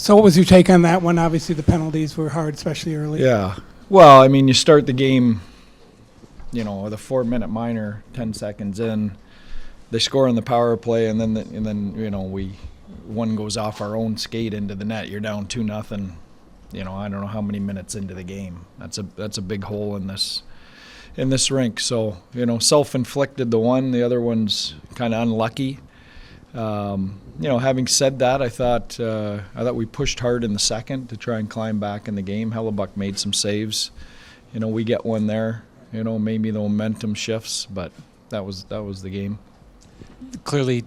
So what was your take on that one? Obviously the penalties were hard, especially early. Yeah. Well, I mean, you start the game, with a 4-minute minor, 10 seconds in. They score on the power play, and then one goes off our own skate into the net. You're down 2-0. I don't know how many minutes into the game. That's a big hole in this rink. So self-inflicted the one. The other one's kind of unlucky. Having said that, I thought we pushed hard in the second to try and climb back in the game. Hellebuck made some saves. We get one there. Maybe the momentum shifts, but that was the game. Clearly,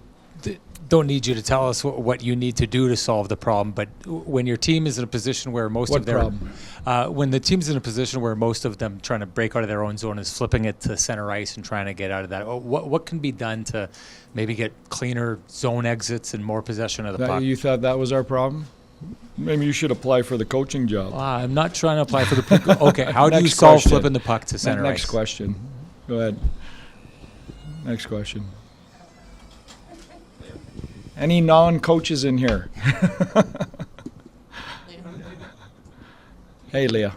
don't need you to tell us what you need to do to solve the problem. But when your team is in a position where when the team's in a position where most of them trying to break out of their own zone is flipping it to center ice and trying to get out of that, what can be done to maybe get cleaner zone exits and more possession of the puck? You thought that was our problem? Maybe you should apply for the coaching job. I'm not trying to apply for the okay. How do you Next solve question. flipping the puck to center ice? Next question. Go ahead. Next question. Any non-coaches in here? Hey, Leah.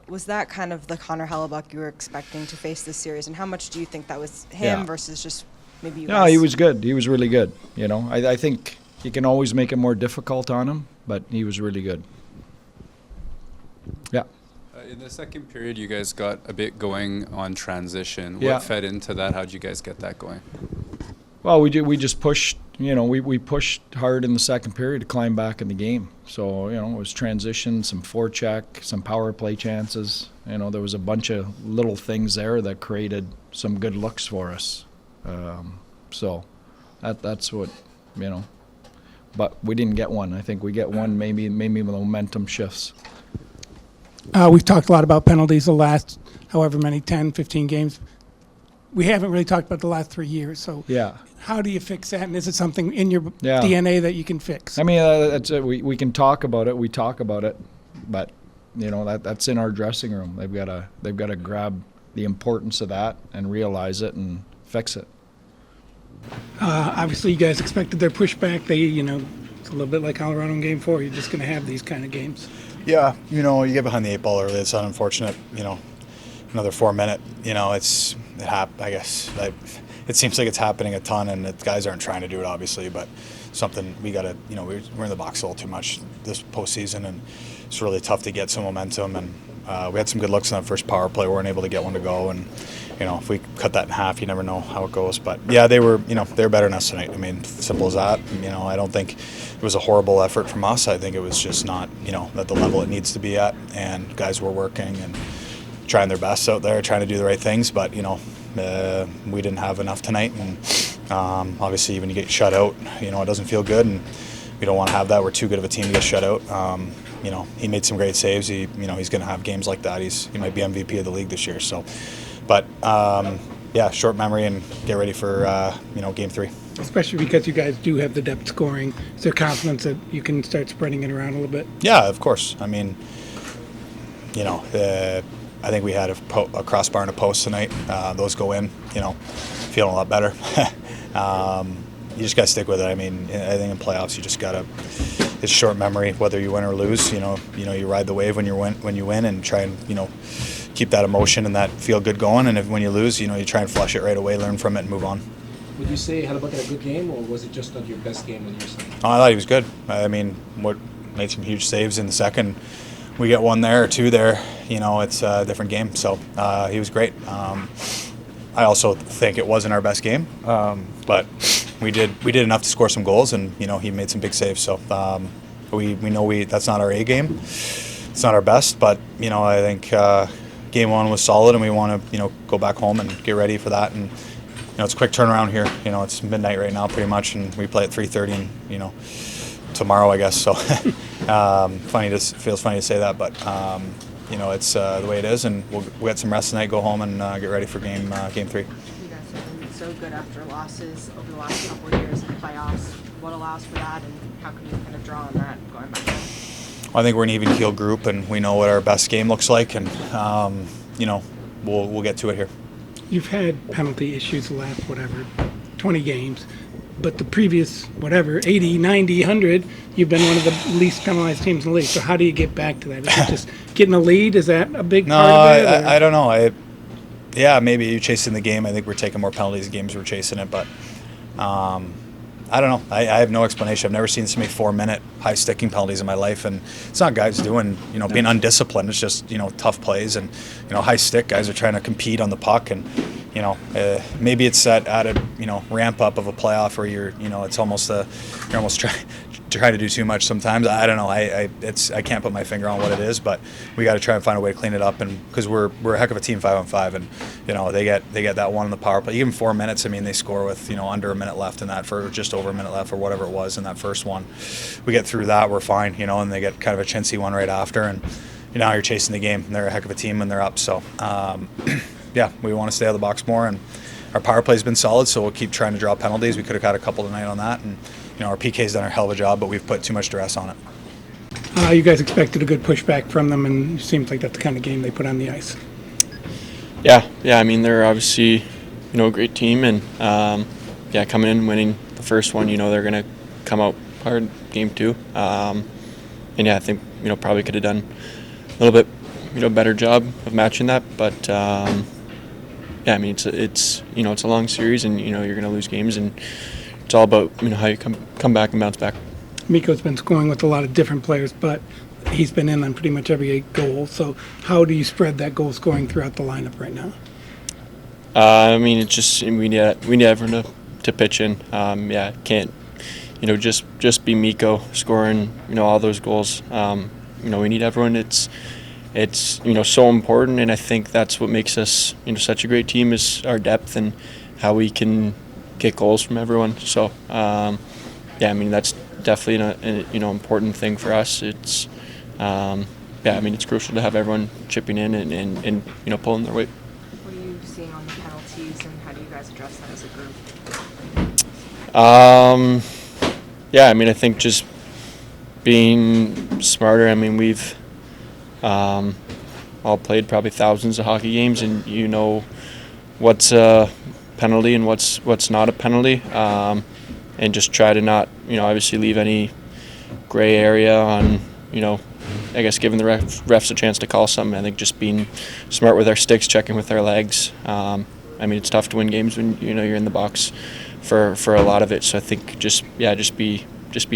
Was that kind of the Connor Hellebuck you were expecting to face this series, and how much do you think that was him versus just maybe you guys? No, he was good. He was really good. I think you can always make it more difficult on him, but he was really good. Yeah. In the second period, you guys got a bit going on transition. Yeah. What fed into that? How did you guys get that going? Well, we just pushed. We pushed hard in the second period to climb back in the game. So it was transition, some forecheck, some power play chances. There was a bunch of little things there that created some good looks for us. So that's what But we didn't get one. I think we get one. Maybe the momentum shifts. We've talked a lot about penalties the last however many, 10, 15 games. We haven't really talked about the last 3 years. So Yeah. how do you fix that? And is it something in your Yeah. DNA that you can fix? I mean, that's it. We can talk about it. We talk about it, but that's in our dressing room. They've got to grab the importance of that and realize it and fix it. Obviously, you guys expected their pushback. It's a little bit like Colorado in Game 4. You're just going to have these kind of games. Yeah, you get behind the 8 ball early. It's unfortunate. Another 4-minute. I guess it seems like it's happening a ton, and the guys aren't trying to do it, obviously. But something we got to. We're in the box a little too much this postseason, and it's really tough to get some momentum. And we had some good looks on that first power play. We weren't able to get one to go, and if we cut that in half, you never know how it goes. But yeah, they were better than us tonight. I mean, simple as that. I don't think it was a horrible effort from us. I think it was just not at the level it needs to be at, and guys were working and trying their best out there, trying to do the right things. But we didn't have enough tonight, and obviously when you get shut out, it doesn't feel good, and we don't want to have that. We're too good of a team to get shut out. He made some great saves. He's going to have games like that. He might be MVP of the league this year. So, but short memory, and get ready for Game 3. Especially because you guys do have the depth scoring. Is there confidence that you can start spreading it around a little bit? Yeah, of course. I mean, I think we had a crossbar and a post tonight. Those go in, feeling a lot better. You just got to stick with it. I mean, I think in playoffs you just got to. It's short memory, whether you win or lose. You ride the wave when you win, and try and keep that emotion and that feel good going. And when you lose, you try and flush it right away, learn from it, and move on. Would you say Hellebuck had a good game, or was it just not your best game on your side? I thought he was good. I mean, made some huge saves in the second. We get one there or two there, it's a different game. So he was great. I also think it wasn't our best game, but we did enough to score some goals, and he made some big saves. So we know that's not our A game. It's not our best, but I think game 1 was solid, and we want to go back home and get ready for that. And it's a quick turnaround here. It's midnight right now, pretty much, and we play at 3:30, and tomorrow, I guess. So feels funny to say that, but it's the way it is, and we'll get some rest tonight, go home, and get ready for game 3. You guys have been so good after losses over the last couple of years in the playoffs. What allows for that, and how can you kind of draw on that going back home? I think we're an even keel group, and we know what our best game looks like, and we'll get to it here. You've had penalty issues the last 20 games. but the previous, whatever, 80, 90, 100, you've been one of the least penalized teams in the league. So how do you get back to that? Is it just getting a lead? Is that a big No, part of it? I don't know. Yeah, maybe you chasing the game. I think we're taking more penalties games we're chasing it, but I don't know. I have no explanation. I've never seen so many 4-minute high sticking penalties in my life, and it's not guys doing, being undisciplined. It's just, tough plays, and, high stick guys are trying to compete on the puck, and, maybe it's that added, ramp up of a playoff where you're, it's almost you're almost trying to do too much sometimes. I don't know. I can't put my finger on what it is, but we got to try and find a way to clean it up, and because we're a heck of a team 5-on-5, and they get that one in the power play. Even 4 minutes. I mean, they score with under a minute left in that, for just over a minute left or whatever it was in that first one. We get through that, we're fine. And they get kind of a chintzy one right after, and now you're chasing the game. And they're a heck of a team, and they're up. So yeah, we want to stay out of the box more, and our power play's been solid, so we'll keep trying to draw penalties. We could have had a couple tonight on that, and our PK's done a hell of a job, but we've put too much duress on it. You guys expected a good pushback from them, and it seems like that's the kind of game they put on the ice. Yeah. I mean, they're obviously, a great team, and coming in winning the first one, they're gonna come out hard game 2. And yeah, I think probably could have done a little bit better job of matching that, but yeah, I mean it's a long series, and you're gonna lose games, and it's all about how you come back and bounce back. Mikko's been scoring with a lot of different players, but he's been in on pretty much every goal. So how do you spread that goal scoring throughout the lineup right now? I mean, it's just we need everyone to pitch in. Can't just be Mikko scoring all those goals. We need everyone. It's so important, and I think that's what makes us such a great team, is our depth and how we can get goals from everyone. So I mean that's definitely an important thing for us. It's I mean it's crucial to have everyone chipping in and pulling their weight. What are you seeing on the penalties, and how do you guys address that as a group? I mean I think just being smarter. I mean we've all played probably thousands of hockey games, and what's a penalty and what's not a penalty, and just try to not obviously leave any gray area on I guess giving the refs a chance to call something. I think just being smart with our sticks, checking with our legs. I mean it's tough to win games when you're in the box for a lot of it, so I think just be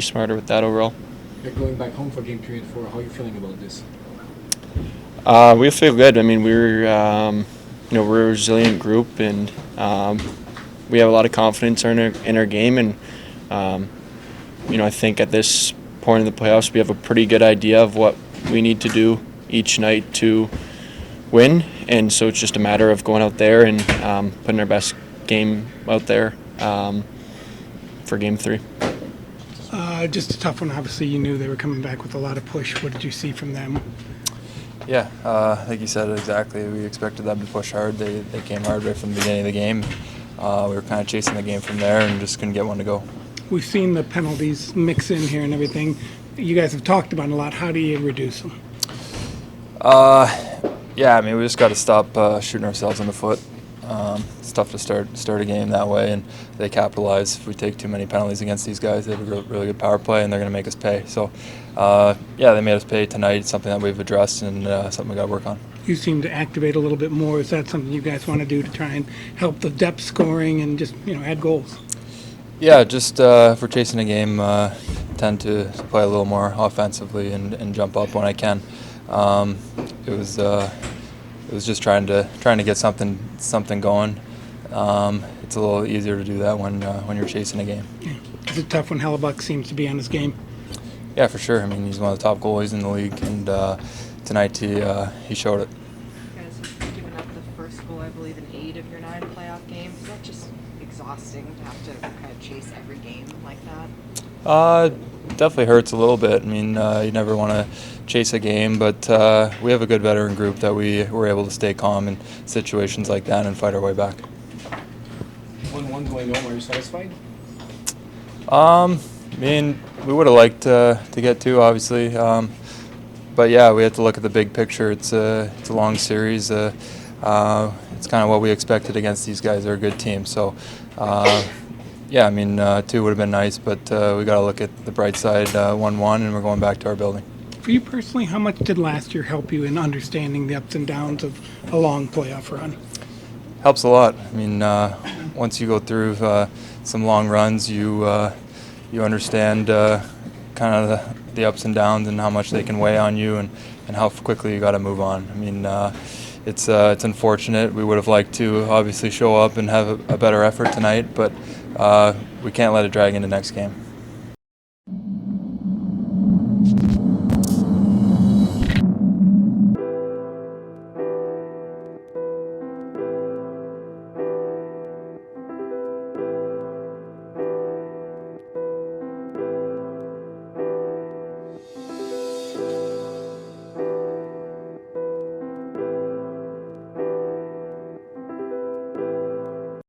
smarter with that overall. You're going back home for game period 4. How are you feeling about this? We feel good. I mean, we're we're a resilient group, and we have a lot of confidence in our game, and I think at this point in the playoffs we have a pretty good idea of what we need to do each night to win, and so it's just a matter of going out there and putting our best game out there for game 3. Just a tough one. Obviously, you knew they were coming back with a lot of push. What did you see from them? Yeah, I think you said it exactly. We expected them to push hard. They came hard right from the beginning of the game. We were kind of chasing the game from there and just couldn't get one to go. We've seen the penalties mix in here and everything. You guys have talked about it a lot. How do you reduce them? I mean, we just got to stop shooting ourselves in the foot. It's tough to start a game that way, and they capitalize. If we take too many penalties against these guys, they have a really good power play, and they're going to make us pay. So, they made us pay tonight. It's something that we've addressed, and something we got to work on. You seem to activate a little bit more. Is that something you guys want to do to try and help the depth scoring and just add goals? Yeah, just if we're chasing a game, tend to play a little more offensively and jump up when I can. It was just trying to get something going. It's a little easier to do that when you're chasing a game. Yeah. It's a tough one. Hellebuck seems to be on his game. Yeah, for sure. I mean, he's one of the top goalies in the league, and tonight he showed it. You guys have given up the first goal, I believe, in 8 of your 9 playoff games. Is that just exhausting to have to kind of chase every game like that? Definitely hurts a little bit. I mean, you never want to chase a game, but we have a good veteran group that we were able to stay calm in situations like that and fight our way back. 1-1 going home. Are you satisfied? I mean, we would have liked to get 2, obviously, but yeah, we have to look at the big picture. It's a long series. It's kind of what we expected against these guys. They're a good team, so Yeah, I mean, 2 would have been nice, but we got to look at the bright side. 1-1, and we're going back to our building. For you personally, how much did last year help you in understanding the ups and downs of a long playoff run? Helps a lot. I mean, once you go through some long runs, you understand kind of the ups and downs and how much they can weigh on you, and how quickly you got to move on. I mean, it's unfortunate. We would have liked to obviously show up and have a better effort tonight, but we can't let it drag into next game.